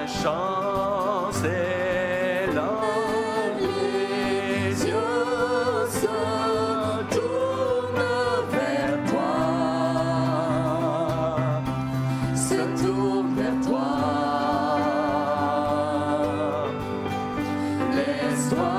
la chance est là. Les yeux se tournent vers toi. Se tournent vers toi. Laisse-toi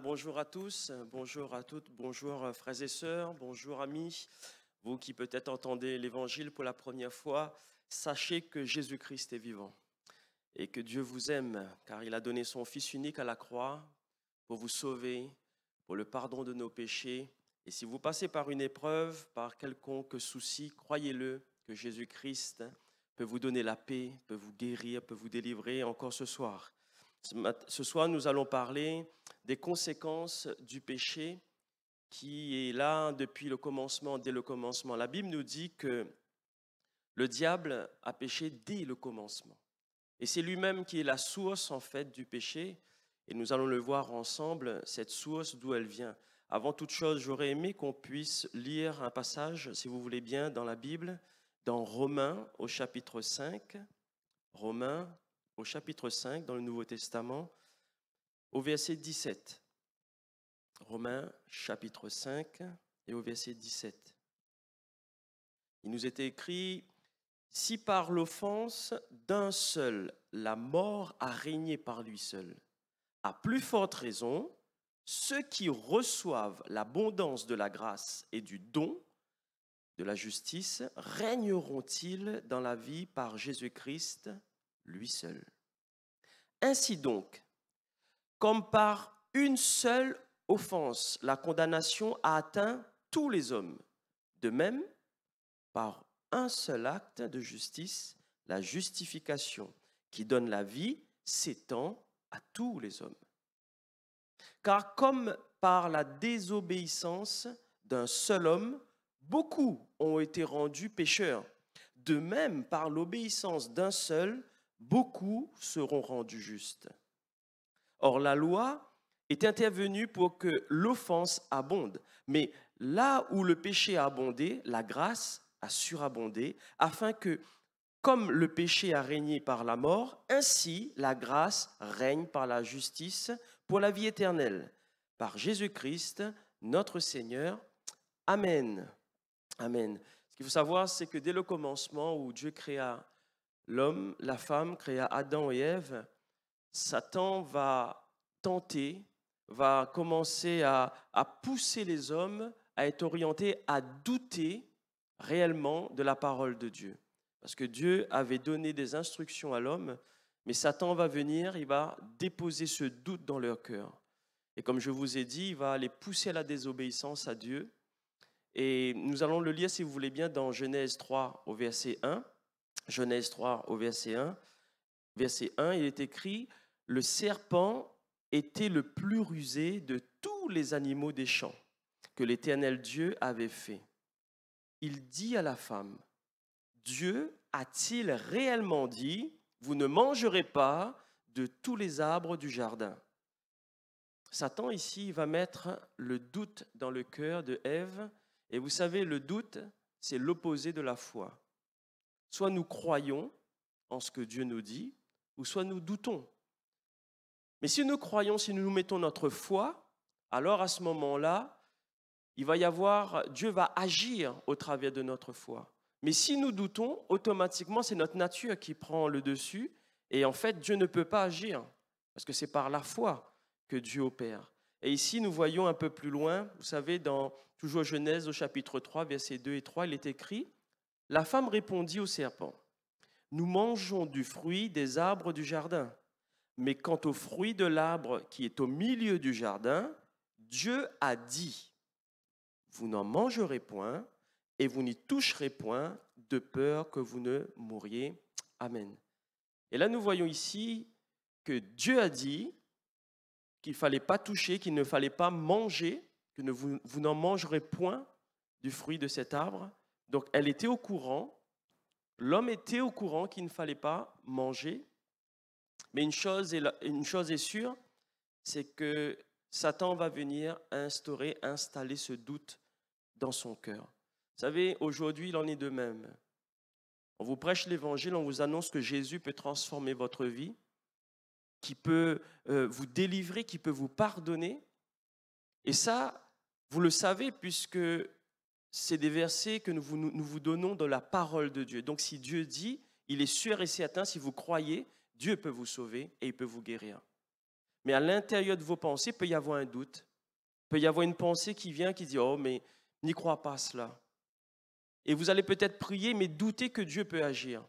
Bonjour à tous, bonjour à toutes, bonjour frères et sœurs, bonjour amis. Vous qui peut-être entendez l'Évangile pour la première fois, sachez que Jésus-Christ est vivant et que Dieu vous aime car il a donné son Fils unique à la croix pour vous sauver, pour le pardon de nos péchés. Et si vous passez par une épreuve, par quelconque souci, croyez-le que Jésus-Christ peut vous donner la paix, peut vous guérir, peut vous délivrer encore ce soir. Ce soir, nous allons parler des conséquences du péché qui est là depuis le commencement, dès le commencement. La Bible nous dit que le diable a péché dès le commencement. Et c'est lui-même qui est la source en fait du péché. Et nous allons le voir ensemble, cette source, d'où elle vient. Avant toute chose, j'aurais aimé qu'on puisse lire un passage, si vous voulez bien, dans la Bible, dans Romains au chapitre 5. Romains au chapitre 5, dans le Nouveau Testament, au verset 17. Romains, chapitre 5, et au verset 17. Il nous était écrit « Si par l'offense d'un seul, la mort a régné par lui seul, à plus forte raison, ceux qui reçoivent l'abondance de la grâce et du don de la justice régneront-ils dans la vie par Jésus-Christ, lui seul. Ainsi donc, comme par une seule offense, la condamnation a atteint tous les hommes, de même, par un seul acte de justice, la justification qui donne la vie s'étend à tous les hommes. Car comme par la désobéissance d'un seul homme, beaucoup ont été rendus pécheurs, de même par l'obéissance d'un seul, beaucoup seront rendus justes. Or, la loi est intervenue pour que l'offense abonde, mais là où le péché a abondé, la grâce a surabondé, afin que, comme le péché a régné par la mort, ainsi la grâce règne par la justice pour la vie éternelle. Par Jésus-Christ, notre Seigneur. Amen. Amen. Ce qu'il faut savoir, c'est que dès le commencement où Dieu créa l'homme, la femme, créa Adam et Ève, Satan va tenter, va commencer à pousser les hommes à être orientés à douter réellement de la parole de Dieu. Parce que Dieu avait donné des instructions à l'homme, mais Satan va venir, il va déposer ce doute dans leur cœur. Et comme je vous ai dit, il va les pousser à la désobéissance à Dieu. Et nous allons le lire, si vous voulez bien, dans Genèse 3 au verset 1. Genèse 3 au verset 1. Verset 1, il est écrit « Le serpent était le plus rusé de tous les animaux des champs que l'Éternel Dieu avait fait. Il dit à la femme, Dieu a-t-il réellement dit, vous ne mangerez pas de tous les arbres du jardin ?» Satan ici va mettre le doute dans le cœur de Ève. Et vous savez, le doute, c'est l'opposé de la foi. Soit nous croyons en ce que Dieu nous dit, ou soit nous doutons. Mais si nous croyons, si nous mettons notre foi, alors à ce moment-là, Dieu va agir au travers de notre foi. Mais si nous doutons, automatiquement, c'est notre nature qui prend le dessus. Et en fait, Dieu ne peut pas agir, parce que c'est par la foi que Dieu opère. Et ici, nous voyons un peu plus loin, vous savez, dans toujours Genèse au chapitre 3, versets 2 et 3, il est écrit, « La femme répondit au serpent, « Nous mangeons du fruit des arbres du jardin, mais quant au fruit de l'arbre qui est au milieu du jardin, Dieu a dit, « Vous n'en mangerez point et vous n'y toucherez point, de peur que vous ne mouriez. » Amen. Et là, nous voyons ici que Dieu a dit qu'il ne fallait pas toucher, qu'il ne fallait pas manger, que vous n'en mangerez point du fruit de cet arbre. Donc, elle était au courant, l'homme était au courant qu'il ne fallait pas manger. Mais une chose est sûre, c'est que Satan va venir installer ce doute dans son cœur. Vous savez, aujourd'hui, il en est de même. On vous prêche l'évangile, on vous annonce que Jésus peut transformer votre vie, qui peut vous délivrer, qui peut vous pardonner. Et ça, vous le savez, puisque c'est des versets que nous vous donnons dans la parole de Dieu. Donc si Dieu dit, il est sûr et certain, si vous croyez, Dieu peut vous sauver et il peut vous guérir. Mais à l'intérieur de vos pensées, il peut y avoir un doute. Il peut y avoir une pensée qui vient, qui dit, oh, mais n'y crois pas à cela. Et vous allez peut-être prier, mais douter que Dieu peut agir.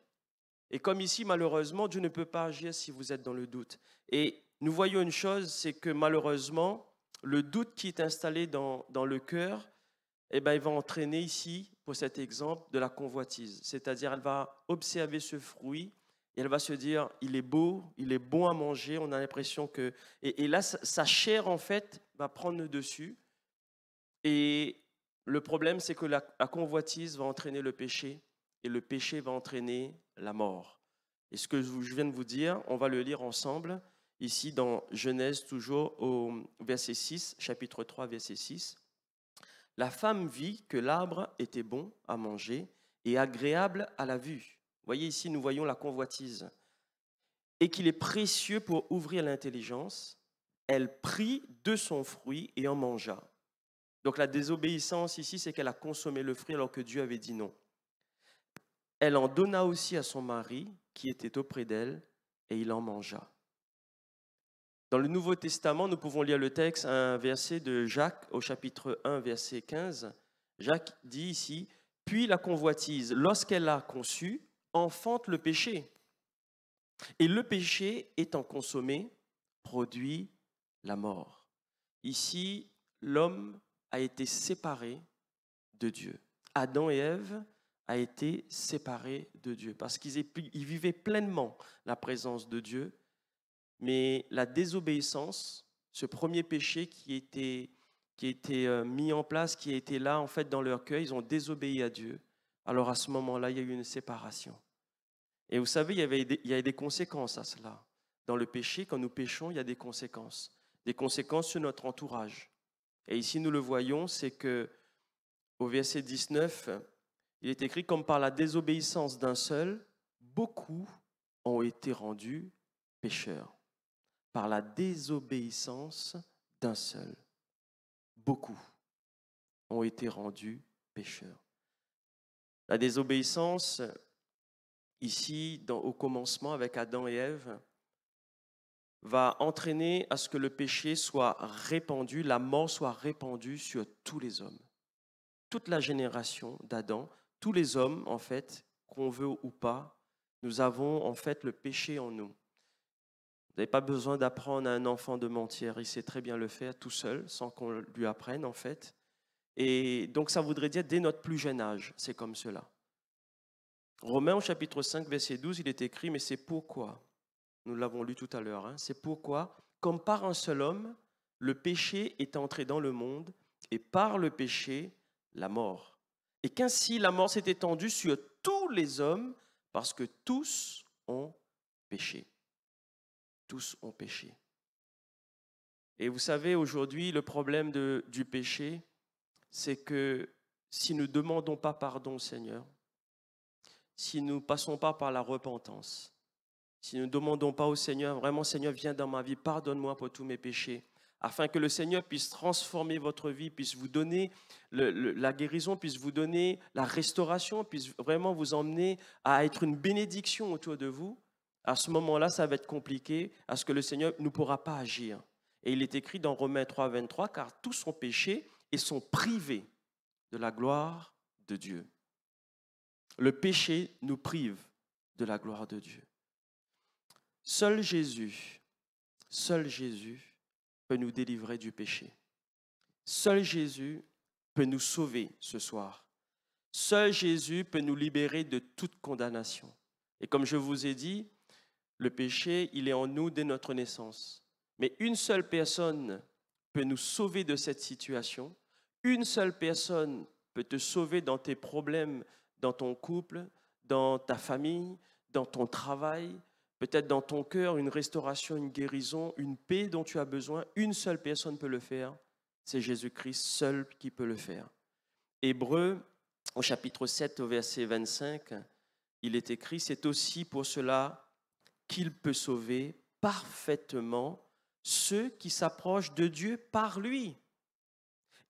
Et comme ici, malheureusement, Dieu ne peut pas agir si vous êtes dans le doute. Et nous voyons une chose, c'est que malheureusement, le doute qui est installé dans le cœur, eh ben, il va entraîner ici, pour cet exemple, de la convoitise. C'est-à-dire, elle va observer ce fruit et elle va se dire, il est beau, il est bon à manger, on a l'impression que... Et là, sa chair, en fait, va prendre le dessus. Et le problème, c'est que la convoitise va entraîner le péché et le péché va entraîner la mort. Et ce que je viens de vous dire, on va le lire ensemble, ici dans Genèse, toujours au verset 6, chapitre 3, verset 6. « La femme vit que l'arbre était bon à manger et agréable à la vue. » Vous voyez ici, nous voyons la convoitise. « Et qu'il est précieux pour ouvrir l'intelligence. Elle prit de son fruit et en mangea. » Donc la désobéissance ici, c'est qu'elle a consommé le fruit alors que Dieu avait dit non. Elle en donna aussi à son mari qui était auprès d'elle et il en mangea. Dans le Nouveau Testament, nous pouvons lire le texte, un verset de Jacques au chapitre 1, verset 15. Jacques dit ici, « Puis la convoitise, lorsqu'elle a conçu, enfante le péché. Et le péché, étant consommé, produit la mort. » Ici, l'homme a été séparé de Dieu. Adam et Ève a été séparés de Dieu parce qu'ils vivaient pleinement la présence de Dieu. Mais la désobéissance, ce premier péché qui était mis en place, qui était là en fait dans leur cœur, ils ont désobéi à Dieu. Alors à ce moment-là, il y a eu une séparation. Et vous savez, il y a des conséquences à cela. Dans le péché, quand nous péchons, il y a des conséquences sur notre entourage. Et ici, nous le voyons, c'est que au verset 19, il est écrit, comme par la désobéissance d'un seul, beaucoup ont été rendus pécheurs. Par la désobéissance d'un seul, beaucoup ont été rendus pécheurs. La désobéissance, ici, au commencement avec Adam et Ève, va entraîner à ce que le péché soit répandu, la mort soit répandue sur tous les hommes. Toute la génération d'Adam, tous les hommes, en fait, qu'on veut ou pas, nous avons en fait le péché en nous. Vous n'avez pas besoin d'apprendre à un enfant de mentir, il sait très bien le faire tout seul, sans qu'on lui apprenne en fait. Et donc ça voudrait dire dès notre plus jeune âge, c'est comme cela. Romains au chapitre 5, verset 12, il est écrit, mais c'est pourquoi, nous l'avons lu tout à l'heure, c'est pourquoi, comme par un seul homme, le péché est entré dans le monde, et par le péché, la mort. Et qu'ainsi la mort s'est étendue sur tous les hommes, parce que tous ont péché. Tous ont péché. Et vous savez, aujourd'hui, le problème du péché, c'est que si nous ne demandons pas pardon au Seigneur, si nous ne passons pas par la repentance, si nous ne demandons pas au Seigneur, vraiment Seigneur, viens dans ma vie, pardonne-moi pour tous mes péchés, afin que le Seigneur puisse transformer votre vie, puisse vous donner la guérison, puisse vous donner la restauration, puisse vraiment vous emmener à être une bénédiction autour de vous, à ce moment-là, ça va être compliqué, à ce que le Seigneur ne pourra pas agir. Et il est écrit dans Romains 3, 23, car tous ont péché et sont privés de la gloire de Dieu. Le péché nous prive de la gloire de Dieu. Seul Jésus peut nous délivrer du péché. Seul Jésus peut nous sauver ce soir. Seul Jésus peut nous libérer de toute condamnation. Et comme je vous ai dit, le péché, il est en nous dès notre naissance. Mais une seule personne peut nous sauver de cette situation. Une seule personne peut te sauver dans tes problèmes, dans ton couple, dans ta famille, dans ton travail, peut-être dans ton cœur, une restauration, une guérison, une paix dont tu as besoin. Une seule personne peut le faire. C'est Jésus-Christ seul qui peut le faire. Hébreux, au chapitre 7, au verset 25, il est écrit, c'est aussi pour cela qu'il peut sauver parfaitement ceux qui s'approchent de Dieu par lui,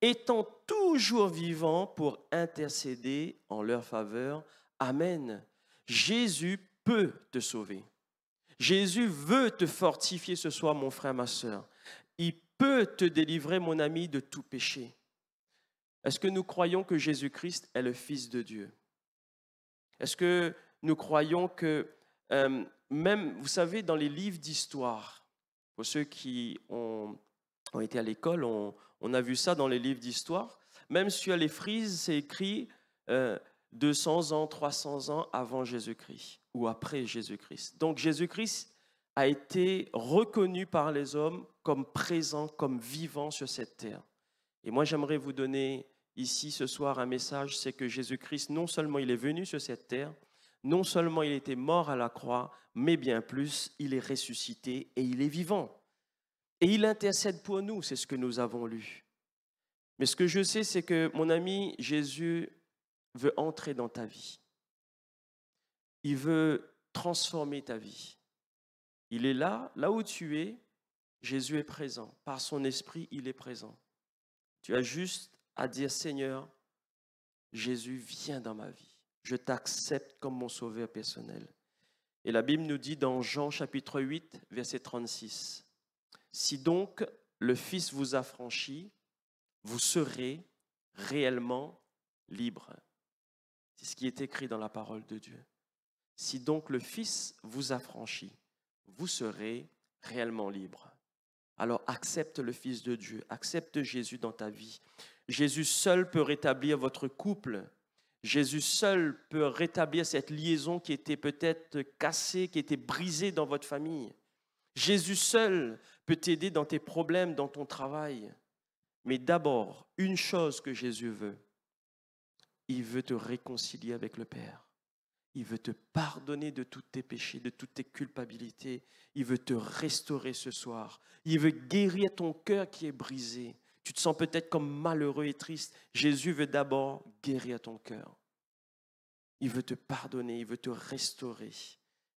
étant toujours vivant pour intercéder en leur faveur. Amen. Jésus peut te sauver. Jésus veut te fortifier ce soir, mon frère, ma sœur. Il peut te délivrer, mon ami, de tout péché. Est-ce que nous croyons que Jésus-Christ est le Fils de Dieu? Est-ce que nous croyons que, même, vous savez, dans les livres d'histoire, pour ceux qui ont été à l'école, on a vu ça dans les livres d'histoire, même sur les frises, c'est écrit 200 ans, 300 ans avant Jésus-Christ ou après Jésus-Christ. Donc Jésus-Christ a été reconnu par les hommes comme présent, comme vivant sur cette terre. Et moi, j'aimerais vous donner ici ce soir un message, c'est que Jésus-Christ, non seulement il est venu sur cette terre, non seulement il était mort à la croix, mais bien plus, il est ressuscité et il est vivant. Et il intercède pour nous, c'est ce que nous avons lu. Mais ce que je sais, c'est que, mon ami, Jésus veut entrer dans ta vie. Il veut transformer ta vie. Il est là où tu es, Jésus est présent. Par son esprit, il est présent. Tu as juste à dire, Seigneur, Jésus, viens dans ma vie. Je t'accepte comme mon sauveur personnel. Et la Bible nous dit dans Jean chapitre 8, verset 36, Si donc le Fils vous affranchit, vous serez réellement libre. C'est ce qui est écrit dans la parole de Dieu. Si donc le Fils vous affranchit, vous serez réellement libre. Alors accepte le Fils de Dieu, accepte Jésus dans ta vie. Jésus seul peut rétablir votre couple. Jésus seul peut rétablir cette liaison qui était peut-être cassée, qui était brisée dans votre famille. Jésus seul peut t'aider dans tes problèmes, dans ton travail. Mais d'abord, une chose que Jésus veut, il veut te réconcilier avec le Père. Il veut te pardonner de tous tes péchés, de toutes tes culpabilités. Il veut te restaurer ce soir. Il veut guérir ton cœur qui est brisé. Tu te sens peut-être comme malheureux et triste. Jésus veut d'abord guérir ton cœur. Il veut te pardonner, il veut te restaurer.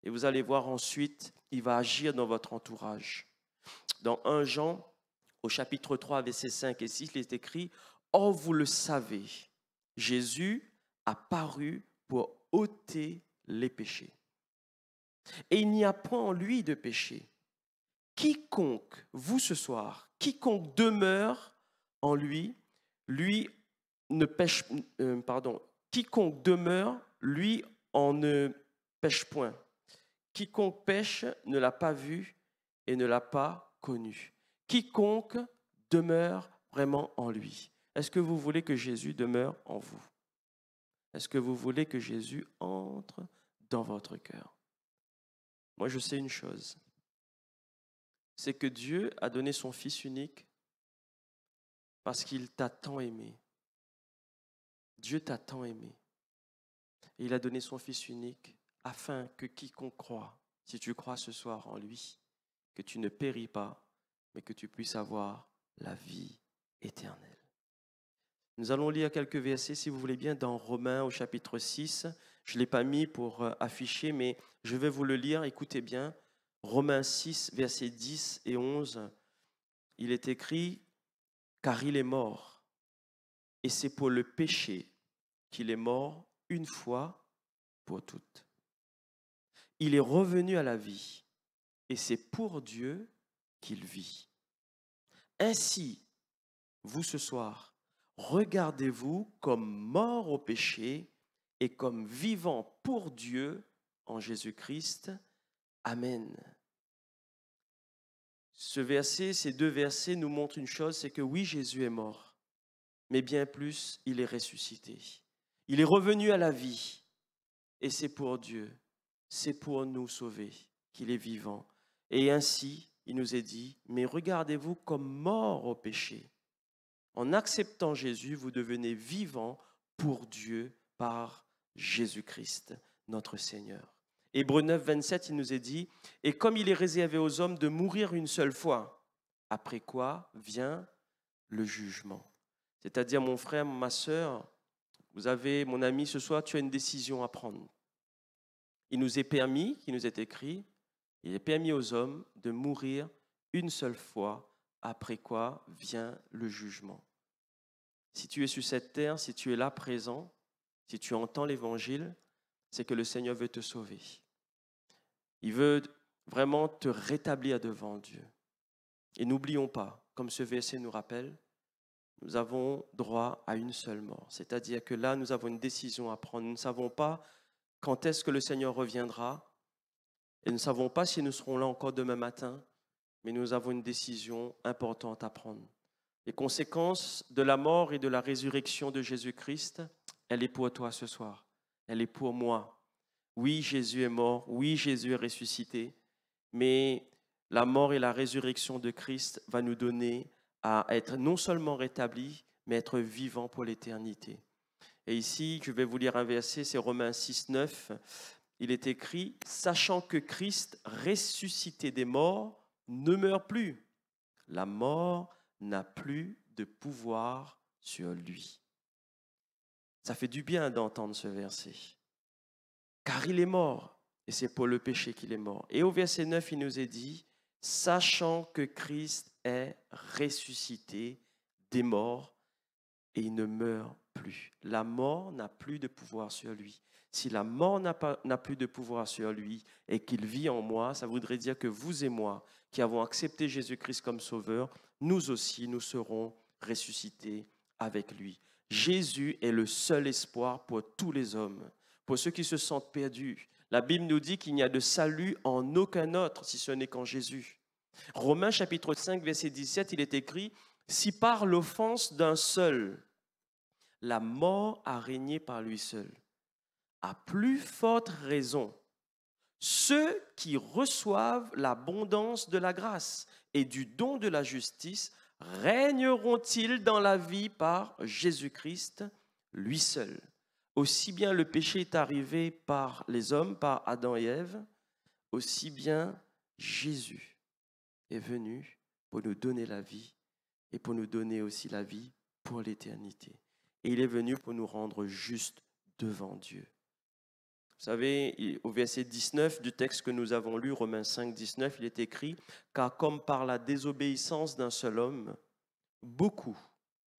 Et vous allez voir ensuite, il va agir dans votre entourage. Dans 1 Jean, au chapitre 3, versets 5 et 6, il est écrit « Or, vous le savez, Jésus a paru pour ôter les péchés. Et il n'y a point en lui de péché. Quiconque, vous ce soir, quiconque demeure en lui, lui ne pêche, quiconque demeure, lui en ne pêche point. Quiconque pêche ne l'a pas vu et ne l'a pas connu. Quiconque demeure vraiment en lui. Est-ce que vous voulez que Jésus demeure en vous? Est-ce que vous voulez que Jésus entre dans votre cœur? Moi, je sais une chose. C'est que Dieu a donné son Fils unique parce qu'il t'a tant aimé. Dieu t'a tant aimé. Et il a donné son Fils unique afin que quiconque croit, si tu crois ce soir en lui, que tu ne péris pas, mais que tu puisses avoir la vie éternelle. Nous allons lire quelques versets, si vous voulez bien, dans Romains au chapitre 6. Je ne l'ai pas mis pour afficher, mais je vais vous le lire. Écoutez bien. Romains 6, versets 10 et 11. Il est écrit « Car il est mort, et c'est pour le péché qu'il est mort une fois pour toutes. Il est revenu à la vie, et c'est pour Dieu qu'il vit. Ainsi, vous ce soir, regardez-vous comme mort au péché et comme vivant pour Dieu en Jésus-Christ. Amen. » Ces deux versets nous montrent une chose, c'est que oui, Jésus est mort, mais bien plus, il est ressuscité. Il est revenu à la vie et c'est pour Dieu, c'est pour nous sauver qu'il est vivant. Et ainsi, il nous est dit, mais regardez-vous comme mort au péché. En acceptant Jésus, vous devenez vivant pour Dieu par Jésus-Christ, notre Seigneur. Hébreux 9, 27, il nous est dit, « Et comme il est réservé aux hommes de mourir une seule fois, après quoi vient le jugement. » C'est-à-dire, mon frère, ma sœur, vous avez, mon ami, ce soir, tu as une décision à prendre. Il nous est permis, il nous est écrit, il est permis aux hommes de mourir une seule fois, après quoi vient le jugement. Si tu es sur cette terre, si tu es là présent, si tu entends l'évangile, c'est que le Seigneur veut te sauver. Il veut vraiment te rétablir devant Dieu. Et n'oublions pas, comme ce verset nous rappelle, nous avons droit à une seule mort. C'est-à-dire que là, nous avons une décision à prendre. Nous ne savons pas quand est-ce que le Seigneur reviendra. Et nous ne savons pas si nous serons là encore demain matin. Mais nous avons une décision importante à prendre. Les conséquences de la mort et de la résurrection de Jésus-Christ, elle est pour toi ce soir. Elle est pour moi. Oui, Jésus est mort. Oui, Jésus est ressuscité. Mais la mort et la résurrection de Christ va nous donner à être non seulement rétablis, mais être vivants pour l'éternité. Et ici, je vais vous lire un verset, c'est Romains 6, 9. Il est écrit « Sachant que Christ, ressuscité des morts, ne meurt plus. La mort n'a plus de pouvoir sur lui. » Ça fait du bien d'entendre ce verset. Car il est mort, et c'est pour le péché qu'il est mort. Et au verset 9, il nous est dit, sachant que Christ est ressuscité des morts, et il ne meurt plus. plus. La mort n'a plus de pouvoir sur lui. Si la mort n'a plus de pouvoir sur lui et qu'il vit en moi, ça voudrait dire que vous et moi, qui avons accepté Jésus-Christ comme sauveur, nous aussi, nous serons ressuscités avec lui. Jésus est le seul espoir pour tous les hommes, pour ceux qui se sentent perdus. La Bible nous dit qu'il n'y a de salut en aucun autre si ce n'est qu'en Jésus. Romains chapitre 5, verset 17, il est écrit « Si par l'offense d'un seul, la mort a régné par lui seul, à plus forte raison, ceux qui reçoivent l'abondance de la grâce et du don de la justice régneront-ils dans la vie par Jésus-Christ, lui seul. Aussi bien le péché est arrivé par les hommes, par Adam et Ève, aussi bien Jésus est venu pour nous donner la vie et pour nous donner aussi la vie pour l'éternité. Et il est venu pour nous rendre justes devant Dieu. Vous savez, au verset 19 du texte que nous avons lu, Romains 5, 19, il est écrit « Car comme par la désobéissance d'un seul homme, beaucoup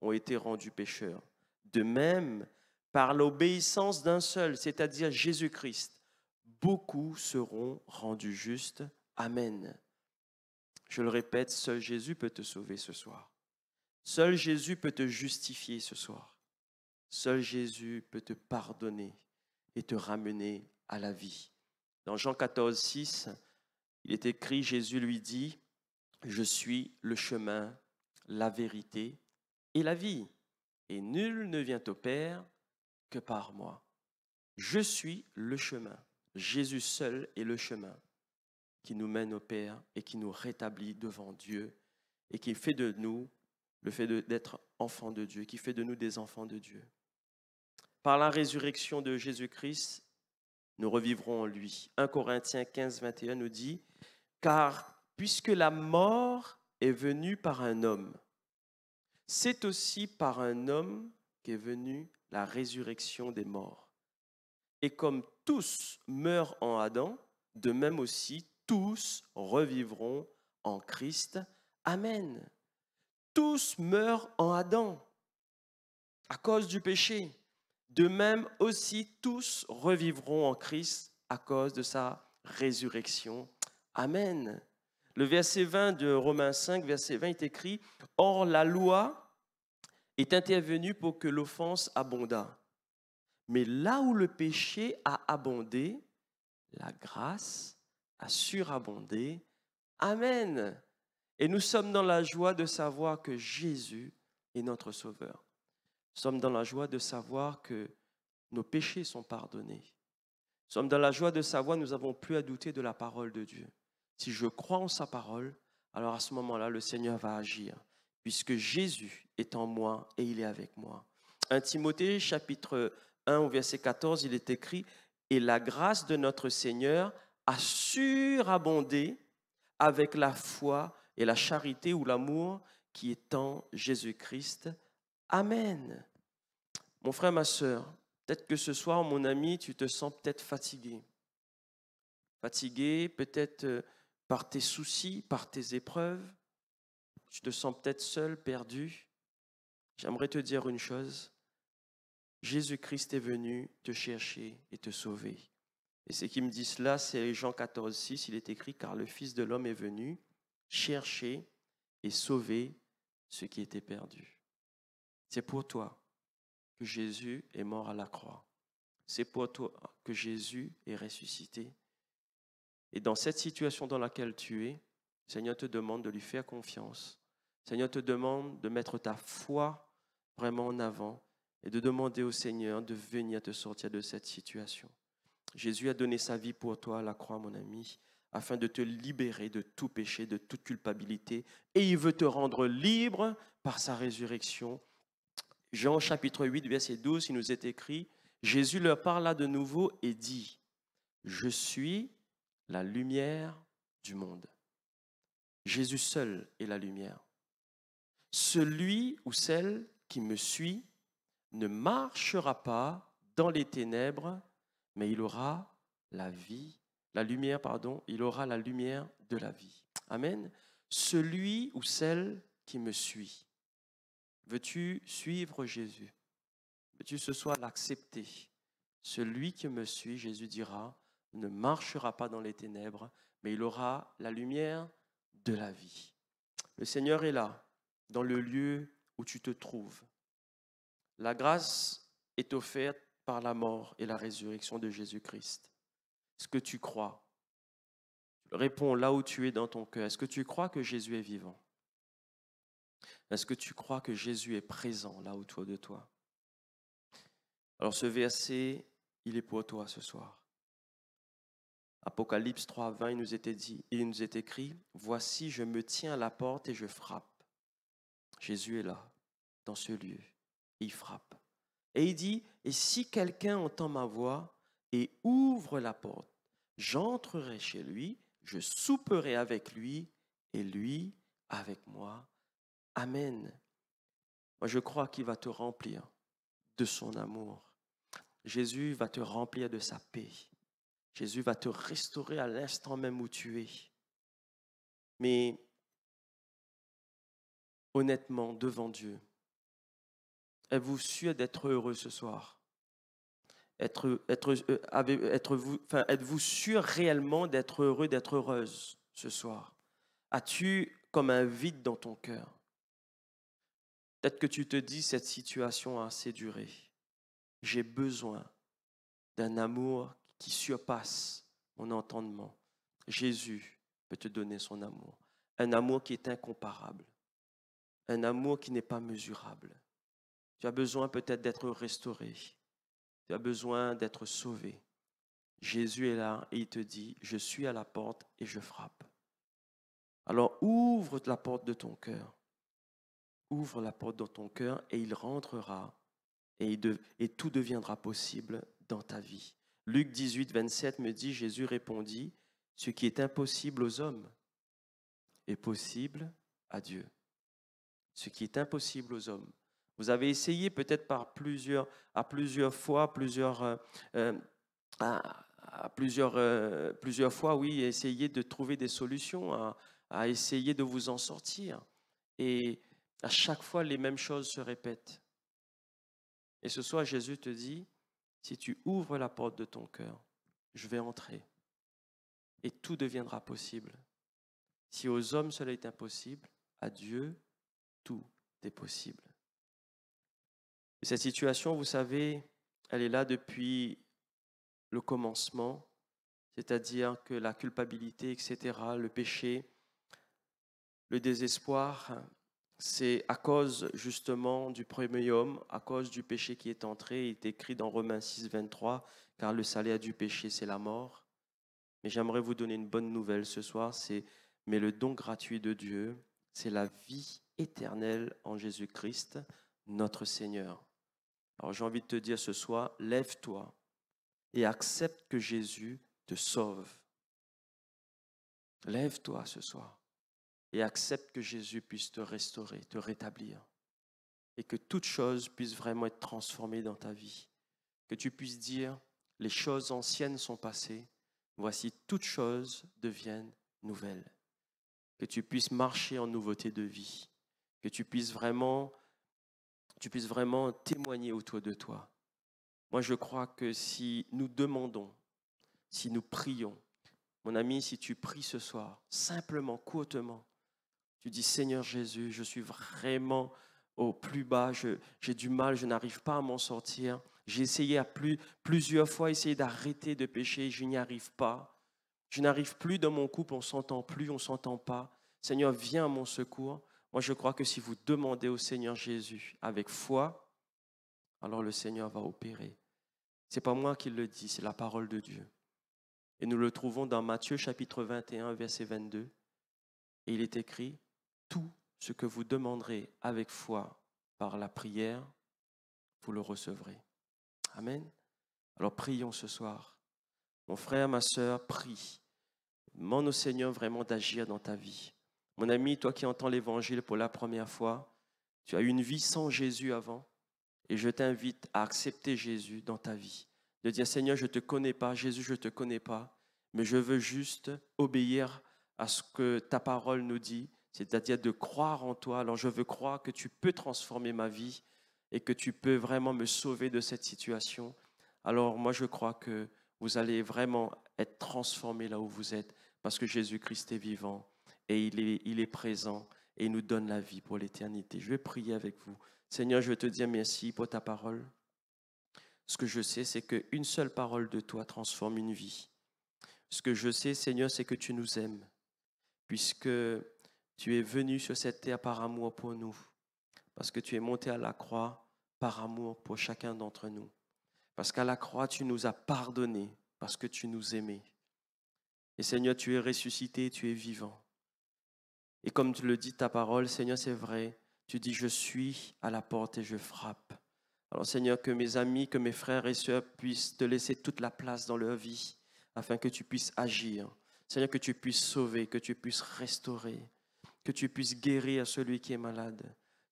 ont été rendus pécheurs. De même, par l'obéissance d'un seul, c'est-à-dire Jésus-Christ, beaucoup seront rendus justes. Amen. » Je le répète, seul Jésus peut te sauver ce soir. Seul Jésus peut te justifier ce soir. Seul Jésus peut te pardonner et te ramener à la vie. Dans Jean 14, 6, il est écrit, Jésus lui dit, « Je suis le chemin, la vérité et la vie, et nul ne vient au Père que par moi. » Je suis le chemin. Jésus seul est le chemin qui nous mène au Père et qui nous rétablit devant Dieu et qui fait de nous le fait d'être enfants de Dieu, qui fait de nous des enfants de Dieu. Par la résurrection de Jésus-Christ, nous revivrons en lui. 1 Corinthiens 15, 21 nous dit « Car puisque la mort est venue par un homme, c'est aussi par un homme qu'est venue la résurrection des morts. Et comme tous meurent en Adam, de même aussi tous revivront en Christ. Amen. » Tous meurent en Adam à cause du péché. De même aussi, tous revivront en Christ à cause de sa résurrection. Amen. Le verset 20 de Romains 5, verset 20 est écrit « Or, la loi est intervenue pour que l'offense abondât. Mais là où le péché a abondé, la grâce a surabondé. Amen. » Et nous sommes dans la joie de savoir que Jésus est notre Sauveur. Nous sommes dans la joie de savoir que nos péchés sont pardonnés. Nous sommes dans la joie de savoir que nous n'avons plus à douter de la parole de Dieu. Si je crois en sa parole, alors à ce moment-là, le Seigneur va agir, puisque Jésus est en moi et il est avec moi. 1 Timothée, chapitre 1, au verset 14, il est écrit « Et la grâce de notre Seigneur a surabondé avec la foi et la charité ou l'amour qui est en Jésus-Christ. Amen. » Mon frère, ma sœur, peut-être que ce soir, mon ami, tu te sens peut-être fatigué. Fatigué peut-être par tes soucis, par tes épreuves. Tu te sens peut-être seul, perdu. J'aimerais te dire une chose. Jésus-Christ est venu te chercher et te sauver. Et ce qui me dit cela, c'est Jean 14, 6. Il est écrit « Car le Fils de l'homme est venu chercher et sauver ce qui était perdu. » C'est pour toi que Jésus est mort à la croix. C'est pour toi que Jésus est ressuscité. Et dans cette situation dans laquelle tu es, le Seigneur te demande de lui faire confiance. Le Seigneur te demande de mettre ta foi vraiment en avant et de demander au Seigneur de venir te sortir de cette situation. Jésus a donné sa vie pour toi à la croix, mon ami, afin de te libérer de tout péché, de toute culpabilité. Et il veut te rendre libre par sa résurrection. Jean chapitre 8, verset 12, il nous est écrit, Jésus leur parla de nouveau et dit, « Je suis la lumière du monde. » Jésus seul est la lumière. « Celui ou celle qui me suit ne marchera pas dans les ténèbres, mais il aura la lumière de la vie. » Amen. Celui ou celle qui me suit. Veux-tu suivre Jésus? peux-tu ce soir l'accepter? Celui qui me suit, Jésus dira, ne marchera pas dans les ténèbres, mais il aura la lumière de la vie. Le Seigneur est là, dans le lieu où tu te trouves. La grâce est offerte par la mort et la résurrection de Jésus-Christ. Est-ce que tu crois? Réponds là où tu es dans ton cœur. Est-ce que tu crois que Jésus est vivant? Est-ce que tu crois que Jésus est présent là autour de toi? Alors ce verset, il est pour toi ce soir. Apocalypse 3, 20, il nous est écrit, « Voici, je me tiens à la porte et je frappe. » Jésus est là, dans ce lieu, et il frappe. Et il dit, « Et si quelqu'un entend ma voix et ouvre la porte, j'entrerai chez lui, je souperai avec lui et lui avec moi. Amen. » Moi, je crois qu'il va te remplir de son amour. Jésus va te remplir de sa paix. Jésus va te restaurer à l'instant même où tu es. Mais honnêtement, devant Dieu, êtes-vous sûr d'être heureux ce soir? Êtes-vous sûr réellement d'être heureux, d'être heureuse ce soir? As-tu comme un vide dans ton cœur? Peut-être que tu te dis, cette situation a assez duré. J'ai besoin d'un amour qui surpasse mon entendement. Jésus peut te donner son amour. Un amour qui est incomparable. Un amour qui n'est pas mesurable. Tu as besoin peut-être d'être restauré. Tu as besoin d'être sauvé. Jésus est là et il te dit, je suis à la porte et je frappe. Alors ouvre la porte de ton cœur. Ouvre la porte de ton cœur et il rentrera et tout deviendra possible dans ta vie. Luc 18, 27 me dit, Jésus répondit, ce qui est impossible aux hommes est possible à Dieu. Ce qui est impossible aux hommes. Vous avez essayé peut-être à plusieurs fois, essayer de trouver des solutions, à essayer de vous en sortir. Et à chaque fois, les mêmes choses se répètent. Et ce soir, Jésus te dit, si tu ouvres la porte de ton cœur, je vais entrer. Et tout deviendra possible. Si aux hommes cela est impossible, à Dieu, tout est possible. Et cette situation, vous savez, elle est là depuis le commencement, c'est-à-dire que la culpabilité, etc., le péché, le désespoir, c'est à cause justement du premier homme, à cause du péché qui est entré. Il est écrit dans Romains 6, 23, car le salaire du péché, c'est la mort. Mais j'aimerais vous donner une bonne nouvelle ce soir, mais le don gratuit de Dieu, c'est la vie éternelle en Jésus-Christ, notre Seigneur. Alors j'ai envie de te dire ce soir, lève-toi et accepte que Jésus te sauve. Lève-toi ce soir et accepte que Jésus puisse te restaurer, te rétablir et que toute chose puisse vraiment être transformée dans ta vie. Que tu puisses dire, les choses anciennes sont passées, voici toutes choses deviennent nouvelles. Que tu puisses marcher en nouveauté de vie, que tu puisses vraiment témoigner autour de toi. Moi, je crois que si nous demandons, si nous prions, mon ami, si tu pries ce soir, simplement, courtement, tu dis, Seigneur Jésus, je suis vraiment au plus bas, j'ai du mal, je n'arrive pas à m'en sortir. J'ai essayé plusieurs fois d'arrêter de pécher, je n'y arrive pas. Je n'arrive plus dans mon couple, on ne s'entend plus, on ne s'entend pas. Seigneur, viens à mon secours. Moi, je crois que si vous demandez au Seigneur Jésus avec foi, alors le Seigneur va opérer. Ce n'est pas moi qui le dis, c'est la parole de Dieu. Et nous le trouvons dans Matthieu chapitre 21, verset 22. Et il est écrit, tout ce que vous demanderez avec foi par la prière, vous le recevrez. Amen. Alors prions ce soir. Mon frère, ma sœur, prie. Demande au Seigneur vraiment d'agir dans ta vie. Mon ami, toi qui entends l'évangile pour la première fois, tu as eu une vie sans Jésus avant et je t'invite à accepter Jésus dans ta vie. De dire, Seigneur, je ne te connais pas, Jésus, je ne te connais pas, mais je veux juste obéir à ce que ta parole nous dit, c'est-à-dire de croire en toi. Alors je veux croire que tu peux transformer ma vie et que tu peux vraiment me sauver de cette situation, alors moi je crois que vous allez vraiment être transformés là où vous êtes, parce que Jésus-Christ est vivant et il est présent et il nous donne la vie pour l'éternité. Je vais prier avec vous. Seigneur, je veux te dire merci pour ta parole. Ce que je sais, c'est qu'une seule parole de toi transforme une vie. Ce que je sais, Seigneur, c'est que tu nous aimes, puisque tu es venu sur cette terre par amour pour nous, parce que tu es monté à la croix par amour pour chacun d'entre nous, parce qu'à la croix, tu nous as pardonné, parce que tu nous aimais. Et Seigneur, tu es ressuscité, tu es vivant. Et comme tu le dis, ta parole, Seigneur, c'est vrai, tu dis, je suis à la porte et je frappe. Alors Seigneur, que mes amis, que mes frères et sœurs puissent te laisser toute la place dans leur vie, afin que tu puisses agir. Seigneur, que tu puisses sauver, que tu puisses restaurer, que tu puisses guérir celui qui est malade.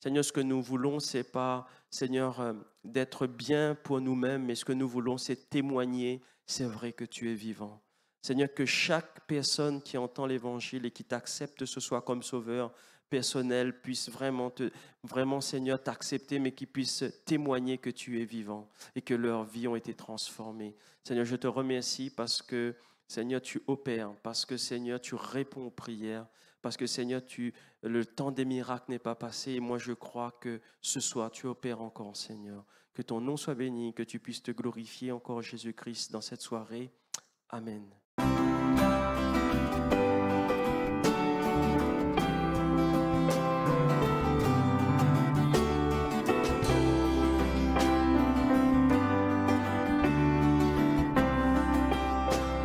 Seigneur, ce que nous voulons, ce n'est pas, Seigneur, d'être bien pour nous-mêmes, mais ce que nous voulons, c'est témoigner, c'est vrai que tu es vivant. Seigneur, que chaque personne qui entend l'Évangile et qui t'accepte ce soir comme sauveur personnel puisse vraiment, Seigneur, t'accepter, mais qui puisse témoigner que tu es vivant et que leurs vies ont été transformées. Seigneur, je te remercie parce que, Seigneur, tu opères, parce que, Seigneur, tu réponds aux prières, parce que, Seigneur, le temps des miracles n'est pas passé. Et moi, je crois que ce soir, tu opères encore, Seigneur. Que ton nom soit béni, que tu puisses te glorifier encore, Jésus-Christ, dans cette soirée. Amen.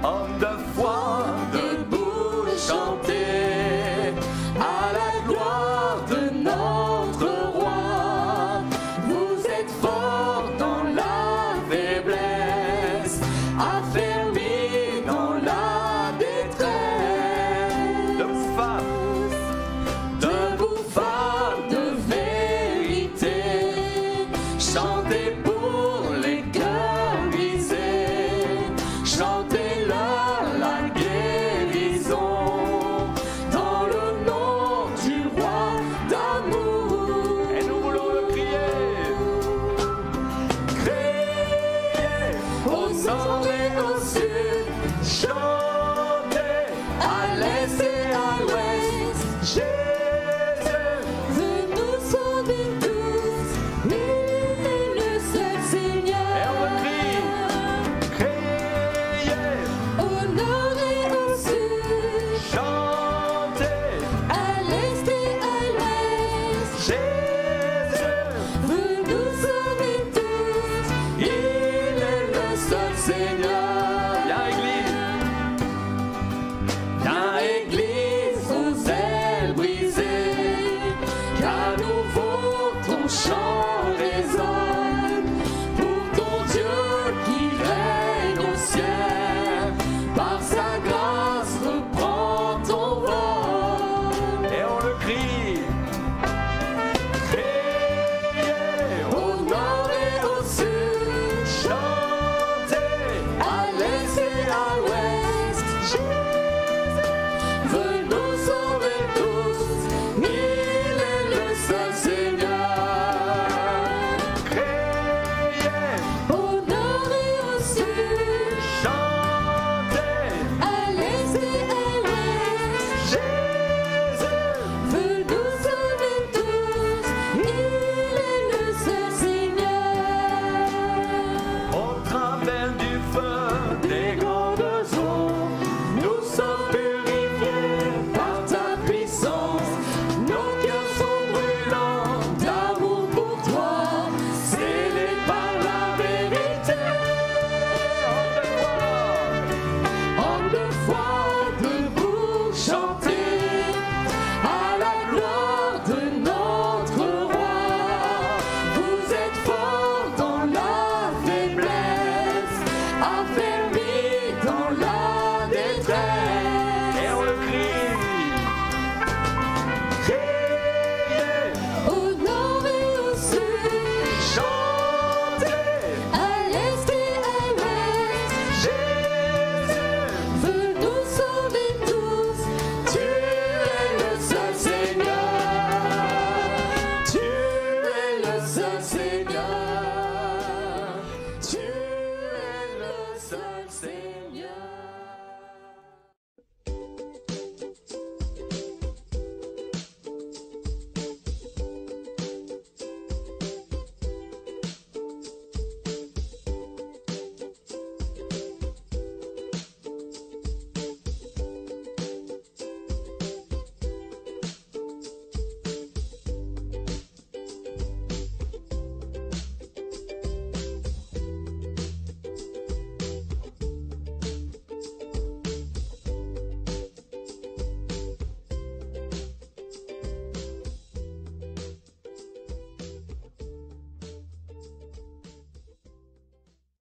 Homme de foi, debout chanter à la gloire de notre roi. Vous êtes fort dans la faiblesse, affermi dans la détresse. Debout phare de vérité, chantez pour les cœurs brisés, chantez la guérison dans le nom du roi d'amour. Et nous voulons le crier. Criez aux anges.